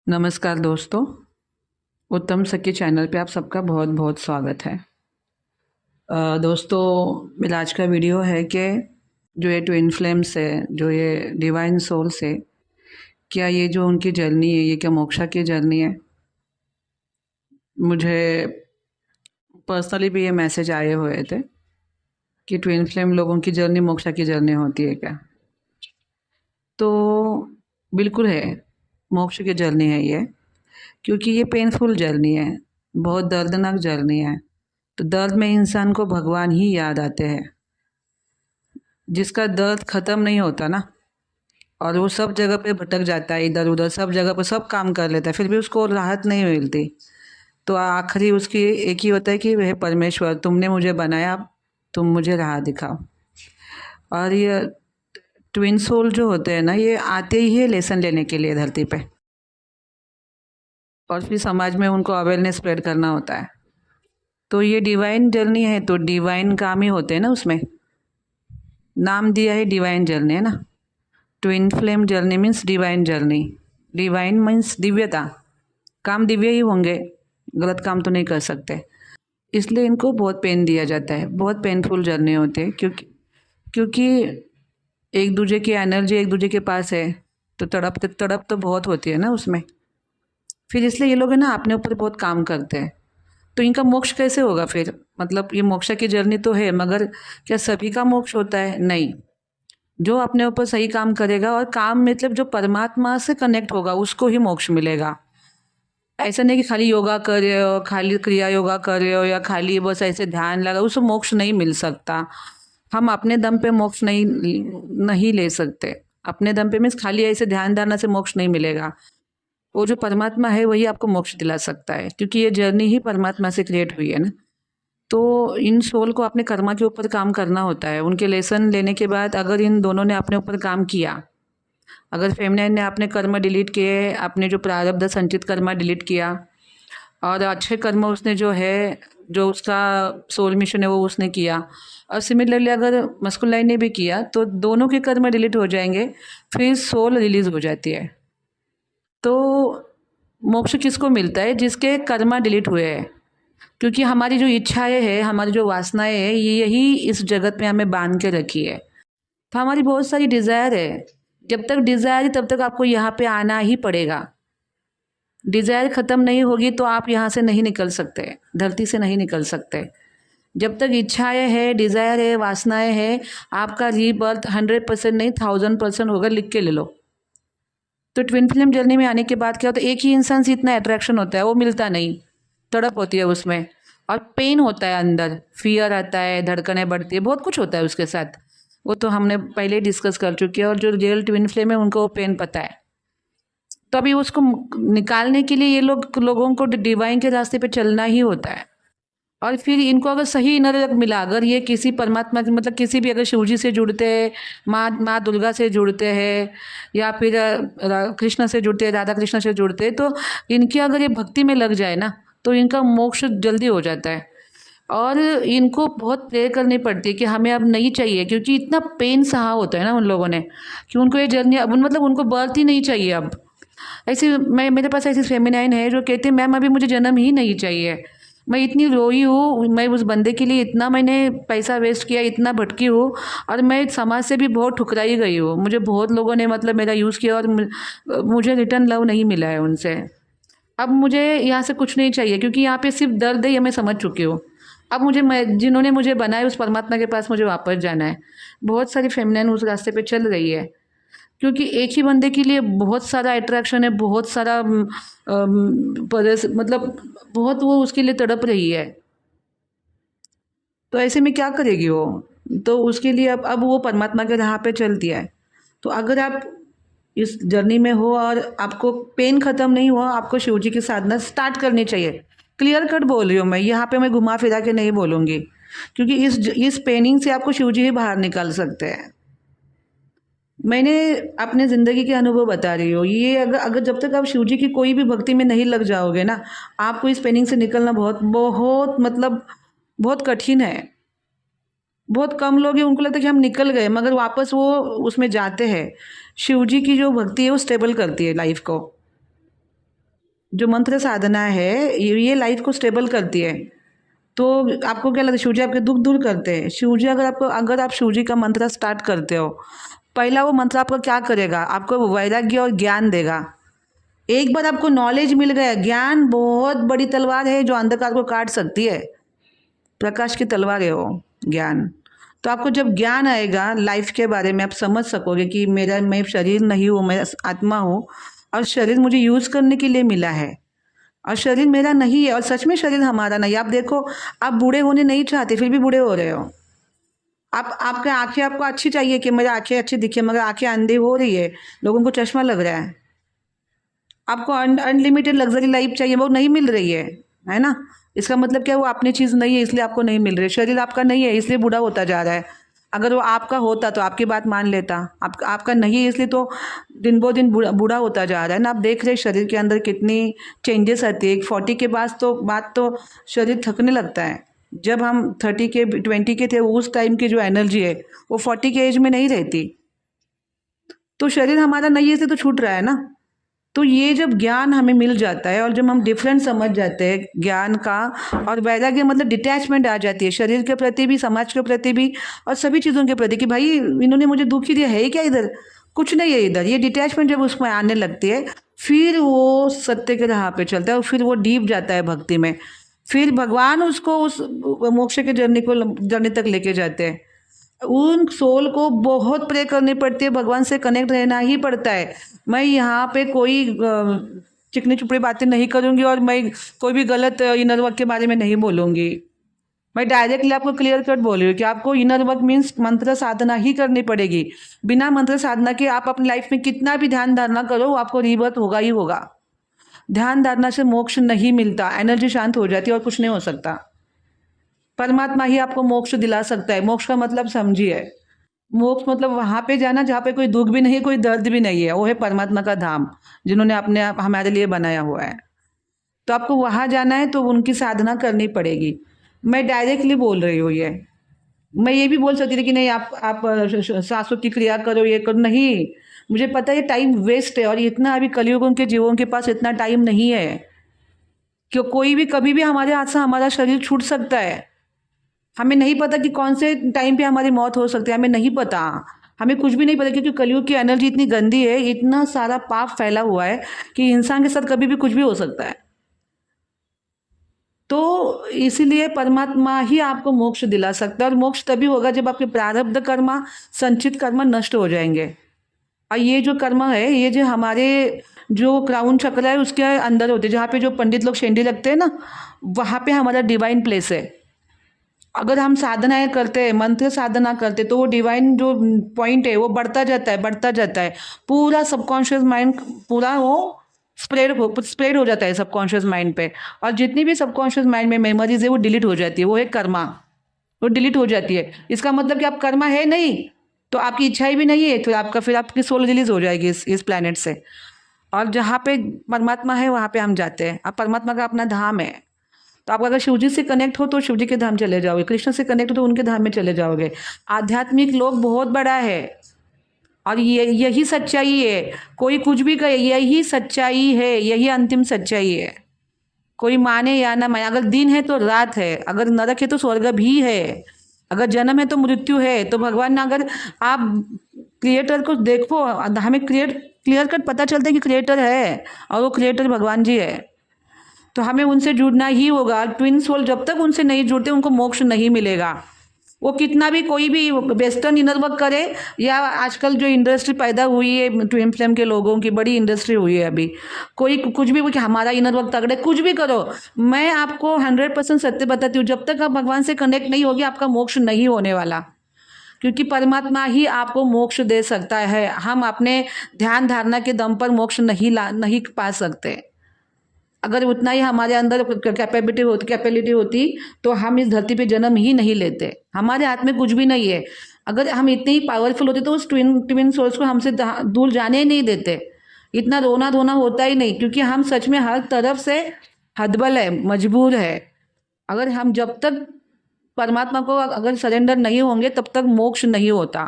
नमस्कार दोस्तों। उत्तम सखी चैनल पे आप सबका बहुत बहुत स्वागत है। दोस्तों, मेरा आज का वीडियो है कि जो ये ट्विन फ्लेम्स है, जो ये डिवाइन सोल्स है, क्या ये जो उनकी जर्नी है, ये क्या मोक्षा की जर्नी है? मुझे पर्सनली भी ये मैसेज आए हुए थे कि ट्विन फ्लेम लोगों की जर्नी मोक्षा की जर्नी होती है क्या? तो बिल्कुल है, मोक्ष की जर्नी है ये, क्योंकि ये पेनफुल जर्नी है, बहुत दर्दनाक जर्नी है। तो दर्द में इंसान को भगवान ही याद आते हैं। जिसका दर्द ख़त्म नहीं होता ना, और वो सब जगह पे भटक जाता है, इधर उधर सब जगह पे सब काम कर लेता है, फिर भी उसको राहत नहीं मिलती। तो आखिरी उसकी एक ही होता है कि वह परमेश्वर, तुमने मुझे बनाया, तुम मुझे राह दिखाओ। और ये ट्विन सोल जो होते हैं ना, ये आते ही है लेसन लेने के लिए धरती पे, और फिर समाज में उनको अवेयरनेस स्प्रेड करना होता है। तो ये डिवाइन जर्नी है, तो डिवाइन काम ही होते हैं ना उसमें। नाम दिया है डिवाइन जर्नी, है ना। Twin flame journey means divine journey. Divine means दिव्यता, काम दिव्य ही होंगे, गलत काम तो नहीं कर सकते। इसलिए इनको बहुत पेन दिया जाता है, बहुत पेनफुल जर्नी होती है, क्योंकि एक दूसरे की एनर्जी एक दूसरे के पास है, तो तड़प तड़प तो बहुत होती है ना उसमें। फिर इसलिए ये लोग है ना अपने ऊपर बहुत काम करते हैं। तो इनका मोक्ष कैसे होगा फिर? मतलब ये मोक्ष की जर्नी तो है, मगर क्या सभी का मोक्ष होता है? नहीं। जो अपने ऊपर सही काम करेगा, और काम मतलब जो परमात्मा से कनेक्ट होगा, उसको ही मोक्ष मिलेगा। ऐसा नहीं कि खाली योगा कर रहे हो, खाली क्रिया योगा कर रहे हो, या खाली बस ऐसे ध्यान लगा, उसको मोक्ष नहीं मिल सकता। हम अपने दम पे मोक्ष नहीं ले सकते। अपने दम पे मीन्स खाली ऐसे ध्यान धारणा से मोक्ष नहीं मिलेगा। वो जो परमात्मा है वही आपको मोक्ष दिला सकता है, क्योंकि ये जर्नी ही परमात्मा से क्रिएट हुई है ना। तो इन सोल को अपने कर्मा के ऊपर काम करना होता है। उनके लेसन लेने के बाद अगर इन दोनों ने अपने ऊपर काम किया, अगर फेमिनाइन ने अपने कर्म डिलीट किए, अपने जो प्रारब्ध संचित कर्म डिलीट किया, और अच्छे कर्म उसने जो है, जो उसका सोल मिशन है वो उसने किया, और सिमिलरली अगर मस्कुलाइन ने भी किया, तो दोनों के कर्म डिलीट हो जाएंगे, फिर सोल रिलीज हो जाती है। तो मोक्ष किसको मिलता है? जिसके कर्मा डिलीट हुए हैं। क्योंकि हमारी जो इच्छाएं हैं, हमारी जो वासनाएं हैं, ये यही इस जगत में हमें बांध के रखी है। तो हमारी बहुत सारी डिज़ायर है। जब तक डिज़ायर है तब तक आपको यहाँ पे आना ही पड़ेगा। डिज़ायर ख़त्म नहीं होगी तो आप यहाँ से नहीं निकल सकते, धरती से नहीं निकल सकते। जब तक इच्छाएं है, डिज़ायर है, वासनाएं है, आपका रीबर्थ 100% नहीं 1000% होगा, लिख के ले लो। तो ट्विन फ्लेम जर्नी में आने के बाद क्या होता है? एक ही इंसान से इतना अट्रैक्शन होता है, वो मिलता नहीं, तड़प होती है उसमें, और पेन होता है, अंदर फियर आता है, धड़कनें बढ़ती है, बहुत कुछ होता है उसके साथ। वो तो हमने पहले ही डिस्कस कर चुके हैं, और जो रियल ट्विन फ्लेम है उनको वो पेन पता है। तो अभी उसको निकालने के लिए ये लोगों को डिवाइन के रास्ते पे चलना ही होता है। और फिर इनको अगर सही इनर वर्क मिला, अगर ये किसी परमात्मा मतलब किसी भी, अगर शिवजी से जुड़ते हैं, माँ दुर्गा से जुड़ते हैं, या फिर कृष्ण से जुड़ते हैं, राधा कृष्ण से जुड़ते हैं, तो इनकी अगर ये भक्ति में लग जाए ना, तो इनका मोक्ष जल्दी हो जाता है। और इनको बहुत प्रेयर करनी पड़ती है कि हमें अब नहीं चाहिए, क्योंकि इतना पेन सहा होता है ना उन लोगों ने, कि उनको ये जर्नी अब मतलब उनको बर्थ ही नहीं चाहिए अब। ऐसे मेरे पास ऐसी फेमिनाइन है जो कहती है, मैम अभी मुझे जन्म ही नहीं चाहिए, मैं इतनी रोई हूँ, मैं उस बंदे के लिए इतना मैंने पैसा वेस्ट किया, इतना भटकी हूँ, और मैं समाज से भी बहुत ठुकराई गई हूँ। मुझे बहुत लोगों ने मतलब मेरा यूज़ किया, और मुझे रिटर्न लव नहीं मिला है उनसे। अब मुझे यहाँ से कुछ नहीं चाहिए, क्योंकि यहाँ पे सिर्फ दर्द है, ये मैं समझ चुकी हूँ। अब जिन्होंने मुझे बनाया उस परमात्मा के पास मुझे वापस जाना है। बहुत सारी फेमिनाइन उस रास्ते पे चल रही है, क्योंकि एक ही बंदे के लिए बहुत सारा अट्रैक्शन है, बहुत सारा मतलब बहुत वो उसके लिए तड़प रही है। तो ऐसे में क्या करेगी वो? तो उसके लिए अब वो परमात्मा के राह पे चलती है। तो अगर आप इस जर्नी में हो और आपको पेन ख़त्म नहीं हुआ, आपको शिव जी की साधना स्टार्ट करनी चाहिए। क्लियर कट बोल रही हूँ मैं, यहाँ पे मैं घुमा फिरा के नहीं बोलूँगी, क्योंकि इस पेनिंग से आपको शिव जी ही बाहर निकाल सकते हैं। मैंने अपने ज़िंदगी के अनुभव बता रही हूँ। ये अगर अगर जब तक आप शिव जी की कोई भी भक्ति में नहीं लग जाओगे ना, आपको इस पेनिंग से निकलना बहुत बहुत मतलब बहुत कठिन है। बहुत कम लोग हैं उनको लगता है कि हम निकल गए, मगर वापस वो उसमें जाते हैं। शिव जी की जो भक्ति है वो स्टेबल करती है लाइफ को। जो मंत्र साधना है ये लाइफ को स्टेबल करती है। तो आपको क्या लगता है, शिव जी आपके दुख दूर करते हैं? शिव जी अगर आप शिव जी का मंत्र स्टार्ट करते हो, पहला वो मंत्र आपको क्या करेगा, आपको वैराग्य और ज्ञान देगा। एक बार आपको नॉलेज मिल गया, ज्ञान बहुत बड़ी तलवार है जो अंधकार को काट सकती है, प्रकाश की तलवार है वो ज्ञान। तो आपको जब ज्ञान आएगा लाइफ के बारे में, आप समझ सकोगे कि मैं शरीर नहीं हूँ, मैं आत्मा हूँ और शरीर मुझे यूज़ करने के लिए मिला है और शरीर मेरा नहीं है, और सच में शरीर हमारा नहीं। आप देखो, आप बूढ़े होने नहीं चाहते फिर भी बूढ़े हो रहे हो। आपके आंखें आपको अच्छी चाहिए कि मेरी आंखें अच्छी दिखे, मगर आंखें अंधी हो रही है, लोगों को चश्मा लग रहा है। आपको अनलिमिटेड लग्जरी लाइफ चाहिए, वो नहीं मिल रही है ना। इसका मतलब क्या, वो अपनी चीज़ नहीं है इसलिए आपको नहीं मिल रही। शरीर आपका नहीं है इसलिए बूढ़ा होता जा रहा है। अगर वो आपका होता तो आपकी बात मान लेता, आपका नहीं है इसलिए तो दिन ब दिन बूढ़ा होता जा रहा है ना। आप देख रहे शरीर के अंदर कितनी चेंजेस आती है। 40 के बाद तो शरीर थकने लगता है। जब हम 30 के 20 के थे, उस टाइम की जो एनर्जी है वो 40 के एज में नहीं रहती। तो शरीर हमारा नहीं है इसलिए तो छूट रहा है ना। तो ये जब ज्ञान हमें मिल जाता है और जब हम डिफरेंट समझ जाते हैं ज्ञान का, और वैराग्य मतलब डिटैचमेंट आ जाती है शरीर के प्रति भी, समाज के प्रति भी और सभी चीज़ों के प्रति, कि भाई इन्होंने मुझे दुखी दिया है क्या, इधर कुछ नहीं है इधर। ये डिटैचमेंट जब उसमें आने लगती है, फिर वो सत्य के राह पे चलता है और फिर वो डीप जाता है भक्ति में। फिर भगवान उसको उस मोक्ष के जर्नी तक लेके जाते हैं। उन सोल को बहुत प्रे करनी पड़ती है, भगवान से कनेक्ट रहना ही पड़ता है। मैं यहाँ पे कोई चिकनी चुपड़ी बातें नहीं करूँगी और मैं कोई भी गलत इनर वर्क के बारे में नहीं बोलूँगी। मैं डायरेक्टली आपको क्लियर कट बोल रही हूँ कि आपको इनर वर्क मीन्स मंत्र साधना ही करनी पड़ेगी। बिना मंत्र साधना के आप अपनी लाइफ में कितना भी ध्यान धारणा करो, आपको रीबर्थ होगा ही होगा। ध्यान धारणा से मोक्ष नहीं मिलता, एनर्जी शांत हो जाती है और कुछ नहीं हो सकता। परमात्मा ही आपको मोक्ष दिला सकता है। मोक्ष का मतलब समझिए, मोक्ष मतलब वहाँ पे जाना जहाँ पे कोई दुख भी नहीं, कोई दर्द भी नहीं है। वो है परमात्मा का धाम, जिन्होंने अपने आप हमारे लिए बनाया हुआ है। तो आपको वहाँ जाना है तो उनकी साधना करनी पड़ेगी। मैं डायरेक्टली बोल रही हूँ ये। मैं ये भी बोल सकती थी कि नहीं आप सांसों की क्रिया करो, ये करो, नहीं। मुझे पता है टाइम वेस्ट है और इतना अभी कलयुगों के जीवों के पास इतना टाइम नहीं है कि कोई भी कभी भी हमारे हाथ से हमारा शरीर छूट सकता है। हमें नहीं पता कि कौन से टाइम पे हमारी मौत हो सकती है, हमें नहीं पता। हमें कुछ भी नहीं पता क्योंकि कलयुग की एनर्जी इतनी गंदी है, इतना सारा पाप फैला हुआ है कि इंसान के साथ कभी भी कुछ भी हो सकता है। तो इसीलिए परमात्मा ही आपको मोक्ष दिला सकता है, और मोक्ष तभी होगा जब आपके प्रारब्ध कर्मा, संचित कर्म नष्ट हो जाएंगे। और ये जो कर्म है, ये जो हमारे जो क्राउन चक्र है उसके अंदर होते हैं, जहाँ पे जो पंडित लोग शेंडी लगते हैं ना, वहाँ पे हमारा डिवाइन प्लेस है। अगर हम साधनाएं करते हैं, मंत्र साधना करते, तो वो डिवाइन जो पॉइंट है वो बढ़ता जाता है, बढ़ता जाता है। पूरा सबकॉन्शियस माइंड पूरा वो स्प्रेड हो जाता है सबकॉन्शियस माइंड पे, और जितनी भी सबकॉन्शियस माइंड में मेमोरीज है वो डिलीट हो जाती है। वो है कर्मा, वो डिलीट हो जाती है। इसका मतलब कि आप कर्मा है नहीं तो आपकी इच्छाएं भी नहीं है, फिर आपकी सोल रिलीज हो जाएगी इस प्लेनेट से। और जहाँ पे परमात्मा है वहाँ पे हम जाते हैं। अब परमात्मा का अपना धाम है, तो आप अगर शिव जी से कनेक्ट हो तो शिव जी के धाम चले जाओगे, कृष्ण से कनेक्ट हो तो उनके धाम में चले जाओगे। आध्यात्मिक लोग बहुत बड़ा है और यही सच्चाई है। कोई कुछ भी कहे, यही सच्चाई है, यही अंतिम सच्चाई है। कोई माने या ना माने, अगर दिन है तो रात है, अगर नरक है तो स्वर्ग भी है, अगर जन्म है तो मृत्यु है। तो भगवान ने, अगर आप क्रिएटर को देखो, हमें क्लियर कट पता चलता है कि क्रिएटर है और वो क्रिएटर भगवान जी है। तो हमें उनसे जुड़ना ही होगा। ट्विन सोल जब तक उनसे नहीं जुड़ते उनको मोक्ष नहीं मिलेगा। वो कितना भी कोई भी वेस्टर्न इनर वर्क करे, या आजकल जो इंडस्ट्री पैदा हुई है ट्विन फ्लेम के लोगों की, बड़ी इंडस्ट्री हुई है अभी, कोई कुछ भी कि हमारा इनर वर्क तगड़े, कुछ भी करो, मैं आपको 100% सत्य बताती हूँ, जब तक आप भगवान से कनेक्ट नहीं होगी आपका मोक्ष नहीं होने वाला। क्योंकि परमात्मा ही आपको मोक्ष दे सकता है। हम अपने ध्यान धारणा के दम पर मोक्ष नहीं पा सकते। अगर उतना ही हमारे अंदर कैपेबिलिटी होती तो हम इस धरती पे जन्म ही नहीं लेते। हमारे हाथ में कुछ भी नहीं है। अगर हम इतने ही पावरफुल होते तो उस ट्विन सोल्स को हमसे दूर जाने ही नहीं देते। इतना रोना धोना होता ही नहीं, क्योंकि हम सच में हर तरफ से हदबल है, मजबूर है। अगर हम जब तक परमात्मा को अगर सरेंडर नहीं होंगे तब तक मोक्ष नहीं होता।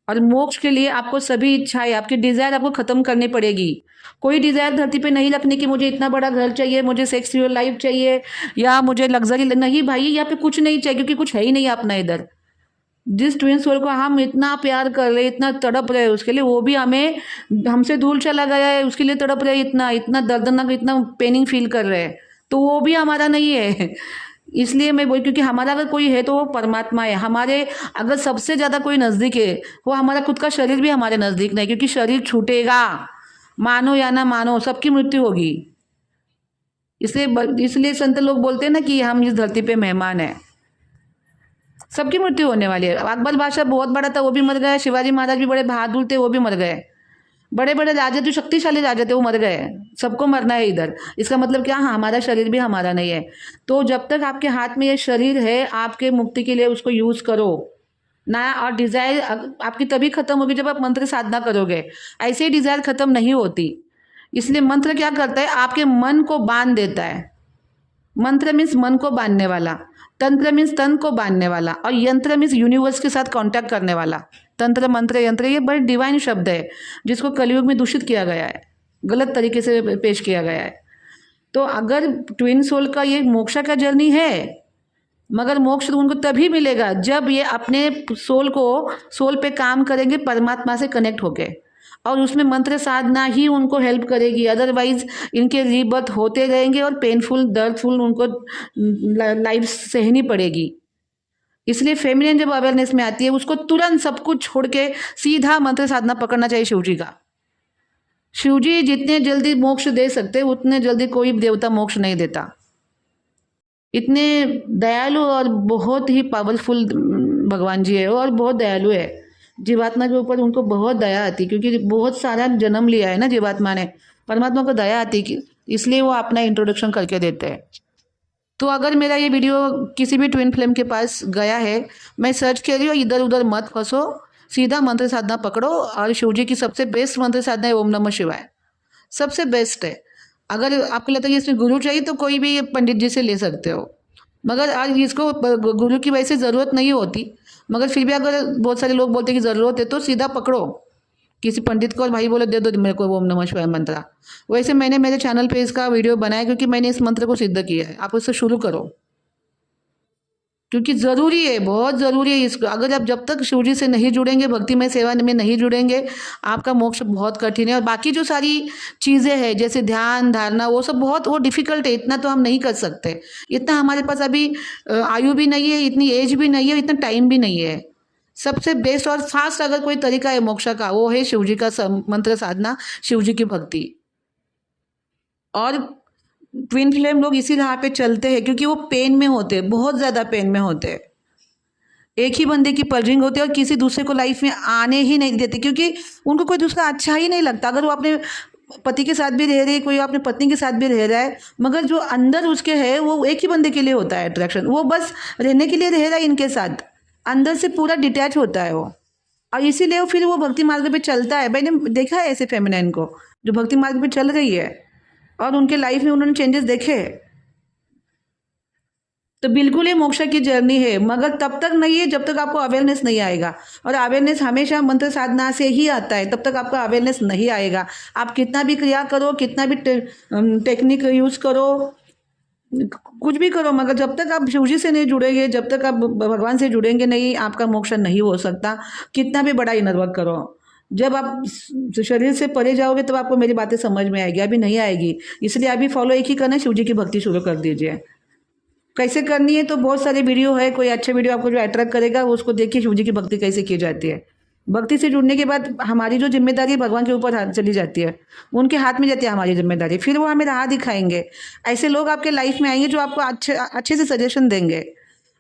और मोक्ष के लिए आपको सभी इच्छाएं, आपकी डिजायर आपको खत्म करनी पड़ेगी। कोई डिजायर धरती पे नहीं रखने की मुझे इतना बड़ा घर चाहिए, मुझे सेक्सुअल लाइफ चाहिए, या मुझे लग्जरी नहीं भाई, यहाँ पे कुछ नहीं चाहिए, क्योंकि कुछ है ही नहीं अपना इधर। जिस ट्विन सोल को हम इतना प्यार कर रहे, इतना तड़प रहे उसके लिए, वो भी हमें हमसे दूर चला गया है, उसके लिए तड़प रहे, इतना इतना दर्दनाक, इतना पेनिंग फील कर रहे हैं, तो वो भी हमारा नहीं है। इसलिए मैं बोल, क्योंकि हमारा अगर कोई है तो वो परमात्मा है हमारे। अगर सबसे ज़्यादा कोई नज़दीक है, वो हमारा खुद का शरीर भी हमारे नज़दीक नहीं, क्योंकि शरीर छूटेगा, मानो या ना मानो सबकी मृत्यु होगी। इसलिए इसलिए संत लोग बोलते हैं ना कि हम इस धरती पे मेहमान हैं, सबकी मृत्यु होने वाली है। अकबर बादशाह बहुत बड़ा था, वो भी मर गया। शिवाजी महाराज भी बड़े बहादुर थे, वो भी मर गए। बड़े बड़े राजा जो शक्तिशाली राजा थे वो मर गए। सबको मरना है इधर। इसका मतलब क्या? हाँ, हमारा शरीर भी हमारा नहीं है। तो जब तक आपके हाथ में ये शरीर है, आपके मुक्ति के लिए उसको यूज करो ना। और डिजायर आपकी तभी खत्म होगी जब आप मंत्र साधना करोगे। ऐसे ही डिजायर खत्म नहीं होती। इसलिए मंत्र क्या करता है? आपके मन को बांध देता है। मंत्र मीन्स मन को बांधने वाला, तंत्र मीन्स तन को बांधने वाला, और यंत्र मीन्स यूनिवर्स के साथ कांटेक्ट करने वाला। तंत्र, मंत्र, यंत्र ये बड़े डिवाइन शब्द है, जिसको कलयुग में दूषित किया गया है, गलत तरीके से पेश किया गया है। तो अगर ट्विन सोल का ये मोक्ष का जर्नी है, मगर मोक्ष तो उनको तभी मिलेगा जब ये अपने सोल पे काम करेंगे, परमात्मा से कनेक्ट होके, और उसमें मंत्र साधना ही उनको हेल्प करेगी। अदरवाइज इनके रीबर्थ होते रहेंगे और पेनफुल, दर्दफुल उनको लाइफ सहनी पड़ेगी। इसलिए फेमिनिन जब अवेयरनेस में आती है, उसको तुरंत सब कुछ छोड़ के सीधा मंत्र साधना पकड़ना चाहिए शिव जी का। शिव जी जितने जल्दी मोक्ष दे सकते, उतने जल्दी कोई देवता मोक्ष नहीं देता। इतने दयालु और बहुत ही पावरफुल भगवान जी है, और बहुत दयालु है। जीवात्मा के ऊपर उनको बहुत दया आती, क्योंकि बहुत सारा जन्म लिया है ना जीवात्मा ने। परमात्मा को दया आती, इसलिए वो अपना इंट्रोडक्शन करके देते हैं। तो अगर मेरा ये वीडियो किसी भी ट्विन फ्लेम के पास गया है, मैं सर्च कर रही हूँ, इधर उधर मत फंसो, सीधा मंत्र साधना पकड़ो। और शिव जी की सबसे बेस्ट मंत्र साधना है ओम नमः शिवाय, सबसे बेस्ट है। अगर आपको लगता है कि इसमें गुरु चाहिए तो कोई भी पंडित जी से ले सकते हो, मगर आज इसको गुरु की वजह से ज़रूरत नहीं होती। मगर फिर भी अगर बहुत सारे लोग बोलते हैं कि ज़रूरत है, तो सीधा पकड़ो किसी पंडित को, और भाई बोले दे दो मेरे को ओम नमः शिवाय मंत्र। वैसे मैंने मेरे चैनल पे इसका वीडियो बनाया, क्योंकि मैंने इस मंत्र को सिद्ध किया है। आप उससे शुरू करो, क्योंकि ज़रूरी है, बहुत ज़रूरी है इसको। अगर आप जब तक शिव जी से नहीं जुड़ेंगे, भक्तिमय सेवा में नहीं जुड़ेंगे, आपका मोक्ष बहुत कठिन है। और बाकी जो सारी चीज़ें हैं, जैसे ध्यान धारणा, वो सब बहुत डिफ़िकल्ट है, इतना तो हम नहीं कर सकते। इतना हमारे पास अभी आयु भी नहीं है, इतनी एज भी नहीं है, इतना टाइम भी नहीं है। सबसे बेस्ट और फास्ट अगर कोई तरीका है मोक्ष का, वो है शिव जी का मंत्र साधना, शिव जी की भक्ति। और ट्विन फ्लेम लोग इसी राह पे चलते हैं, क्योंकि वो पेन में होते हैं, बहुत ज़्यादा पेन में होते हैं। एक ही बंदे की पलरिंग होती है, और किसी दूसरे को लाइफ में आने ही नहीं देते, क्योंकि उनको कोई दूसरा अच्छा ही नहीं लगता। अगर वो अपने पति के साथ भी रह रही है, कोई अपने पत्नी के साथ भी रह रहा है, मगर जो अंदर उसके है वो एक ही बंदे के लिए होता है अट्रैक्शन। वो बस रहने के लिए रह रहा है इनके साथ, अंदर से पूरा डिटैच होता है वो। और इसीलिए वो फिर वो भक्ति मार्ग पे चलता है। मैंने देखा है ऐसे फेमिनाइन को जो भक्ति मार्ग पे चल रही है, और उनके लाइफ में उन्होंने चेंजेस देखे। तो बिल्कुल ये मोक्ष की जर्नी है, मगर तब तक नहीं है जब तक आपको अवेयरनेस नहीं आएगा। और अवेयरनेस हमेशा मंत्र साधना से ही आता है, तब तक आपका अवेयरनेस नहीं आएगा। आप कितना भी क्रिया करो, कितना भी टेक्निक यूज़ करो, कुछ भी करो, मगर जब तक आप शिव जी से नहीं जुड़ेंगे, जब तक आप भगवान से जुड़ेंगे नहीं, आपका मोक्ष नहीं हो सकता। कितना भी बड़ा इनर वर्क करो, जब आप शरीर से परे जाओगे तब आपको मेरी बातें समझ में आएगी, अभी नहीं आएगी। इसलिए अभी फॉलो एक ही करना है, शिव जी की भक्ति शुरू कर दीजिए। कैसे करनी है तो बहुत सारे वीडियो है, कोई अच्छा वीडियो आपको जो अट्रैक्ट करेगा वो उसको देखिए, शिव जी की भक्ति कैसे की जाती है। भक्ति से जुड़ने के बाद हमारी जो जिम्मेदारी भगवान के ऊपर चली जाती है, उनके हाथ में जाती है हमारी जिम्मेदारी। फिर वो हमें राह दिखाएंगे। ऐसे लोग आपके लाइफ में आएंगे जो आपको अच्छे से सजेशन देंगे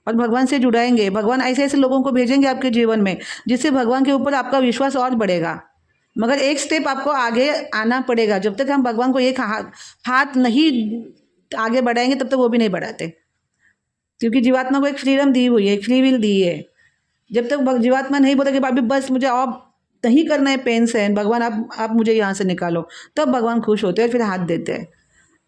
और भगवान से जुड़ाएंगे। भगवान ऐसे ऐसे लोगों को भेजेंगे आपके जीवन में, जिससे भगवान के ऊपर आपका विश्वास और बढ़ेगा। मगर एक स्टेप आपको आगे आना पड़ेगा। जब तक हम भगवान को एक हाथ नहीं आगे बढ़ाएंगे, तब तक वो भी नहीं बढ़ाते, क्योंकि जीवात्मा को एक फ्रीडम दी हुई है, एक फ्री विल दी है। जब तक जीवात्मा नहीं बोलेगा कि अभी बस मुझे अब नहीं करना है पेन सहन, भगवान आप मुझे यहाँ से निकालो, तब भगवान खुश होते हैं और फिर हाथ देते हैं।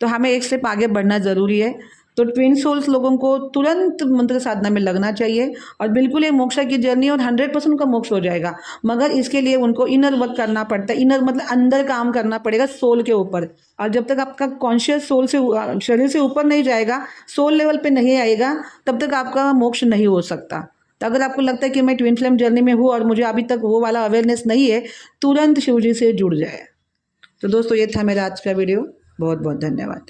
तो हमें एक स्टेप आगे बढ़ना ज़रूरी है। तो ट्विन सोल्स लोगों को तुरंत मंत्र साधना में लगना चाहिए और बिल्कुल ये मोक्ष की जर्नी और 100% उनका मोक्ष हो जाएगा। मगर इसके लिए उनको इनर वर्क करना पड़ता है। इनर मतलब अंदर काम करना पड़ेगा सोल के ऊपर। और जब तक आपका कॉन्शियस सोल से शरीर से ऊपर नहीं जाएगा, सोल लेवल पे नहीं आएगा, तब तक आपका मोक्ष नहीं हो सकता। तो अगर आपको लगता है कि मैं ट्विन फ्लेम जर्नी में हूँ और मुझे अभी तक वो वाला अवेयरनेस नहीं है, तुरंत शिव जी से जुड़ जाए। तो दोस्तों ये था मेरा आज का वीडियो। बहुत बहुत धन्यवाद।